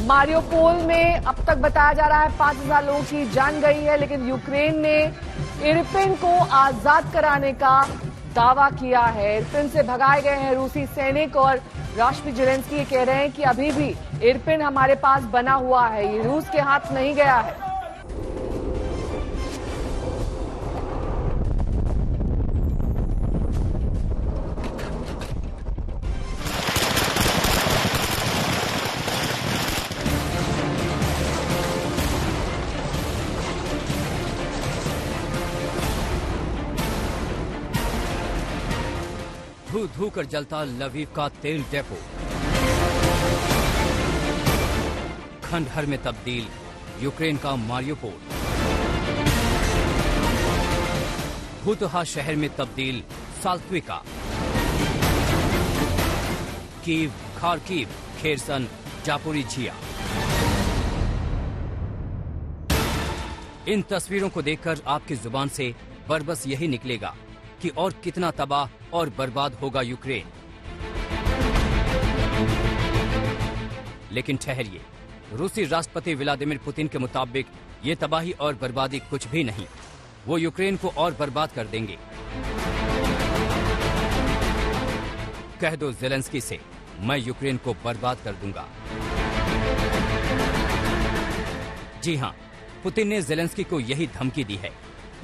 Mariupol में अब तक बताया जा रहा है 5,000 लोगों की जान गई है, लेकिन यूक्रेन ने इरपिन को आजाद कराने का दावा किया है। इरपिन से भगाए गए हैं रूसी सैनिक और राष्ट्रपति ज़ेलेंस्की कह रहे हैं कि अभी भी इरपिन हमारे पास बना हुआ है, ये रूस के हाथ नहीं गया है। धू धू कर जलता लवीव का तेल डेपो, खंडहर में तब्दील यूक्रेन का मारियोपोल, भूतहा शहर में तब्दील साल्त्विका, कीव, खार्किव, खेरसन, जापोरिझिया। इन तस्वीरों को देखकर आपकी जुबान से बरबस यही निकलेगा कि और कितना तबाह और बर्बाद होगा यूक्रेन। लेकिन ठहरिए, रूसी राष्ट्रपति व्लादिमीर पुतिन के मुताबिक ये तबाही और बर्बादी कुछ भी नहीं, वो यूक्रेन को और बर्बाद कर देंगे। कह दो ज़ेलेंस्की से, मैं यूक्रेन को बर्बाद कर दूंगा। जी हां, पुतिन ने ज़ेलेंस्की को यही धमकी दी है।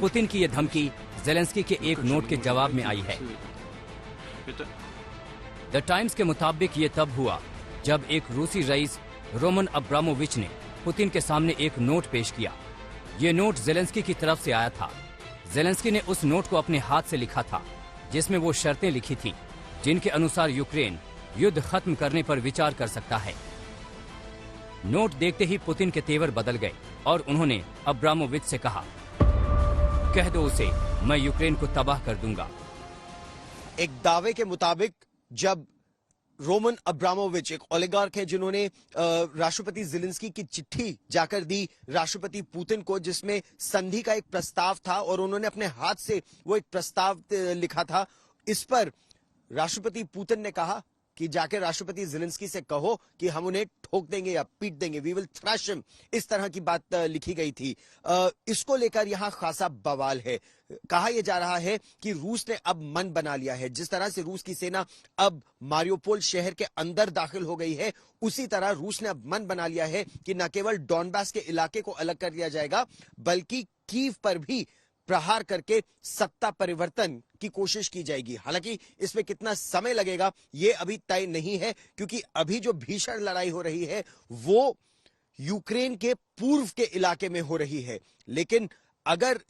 पुतिन की यह धमकी ज़ेलेंस्की के एक नोट के जवाब में आई है। द टाइम्स के मुताबिक ये तब हुआ जब एक रूसी रईस रोमन अब्रामोविच ने पुतिन के सामने एक नोट पेश किया। ये नोट ज़ेलेंस्की की तरफ से आया था। ज़ेलेंस्की ने उस नोट को अपने हाथ से लिखा था, जिसमें वो शर्तें लिखी थी जिनके अनुसार यूक्रेन युद्ध खत्म करने पर विचार कर सकता है। नोट देखते ही पुतिन के तेवर बदल गए और उन्होंने अब्रामोविच से कहा, कह दो उसे, मैं यूक्रेन को तबाह कर दूंगा। एक दावे के मुताबिक जब रोमन अब्रामोविच एक ओलिगार्क है जिन्होंने राष्ट्रपति ज़ेलेंस्की की चिट्ठी जाकर दी राष्ट्रपति पुतिन को, जिसमें संधि का एक प्रस्ताव था और उन्होंने अपने हाथ से वो एक प्रस्ताव लिखा था। इस पर राष्ट्रपति पुतिन ने कहा कि जाके राष्ट्रपति ज़ेलेंस्की से कहो कि हम उन्हें ठोक देंगे या पीट देंगे, वी विल थ्रैश हिम, इस तरह की बात लिखी गई थी। इसको लेकर यहां खासा बवाल है। कहा यह जा रहा है कि रूस ने अब मन बना लिया है। जिस तरह से रूस की सेना अब मारियोपोल शहर के अंदर दाखिल हो गई है, उसी तरह रूस ने अब मन बना लिया है कि न केवल डॉनबास के इलाके को अलग कर दिया जाएगा, बल्कि कीव पर भी प्रहार करके सत्ता परिवर्तन की कोशिश की जाएगी। हालांकि इसमें कितना समय लगेगा ये अभी तय नहीं है, क्योंकि अभी जो भीषण लड़ाई हो रही है वो यूक्रेन के पूर्व के इलाके में हो रही है। लेकिन अगर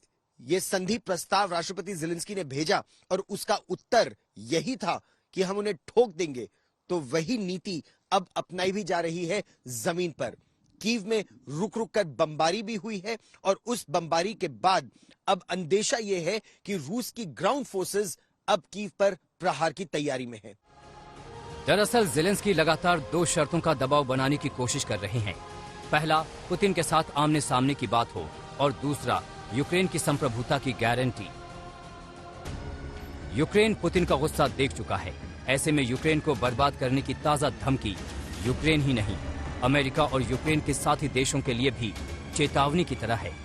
ये संधि प्रस्ताव राष्ट्रपति ज़ेलेंस्की ने भेजा और उसका उत्तर यही था कि हम उन्हें ठोक देंगे, तो वही नीति अब अपनाई भी जा रही है जमीन पर। कीव में रुक रुक कर बमबारी भी हुई है और उस बमबारी के बाद अब अंदेशा यह है कि रूस की ग्राउंड फोर्सेस अब कीव पर प्रहार की तैयारी में है। दरअसल ज़ेलेंस्की लगातार दो शर्तों का दबाव बनाने की कोशिश कर रहे हैं। पहला, पुतिन के साथ आमने सामने की बात हो, और दूसरा, यूक्रेन की संप्रभुता की गारंटी। यूक्रेन पुतिन का गुस्सा देख चुका है। ऐसे में यूक्रेन को बर्बाद करने की ताजा धमकी यूक्रेन ही नहीं, अमेरिका और यूक्रेन के साथी देशों के लिए भी चेतावनी की तरह है।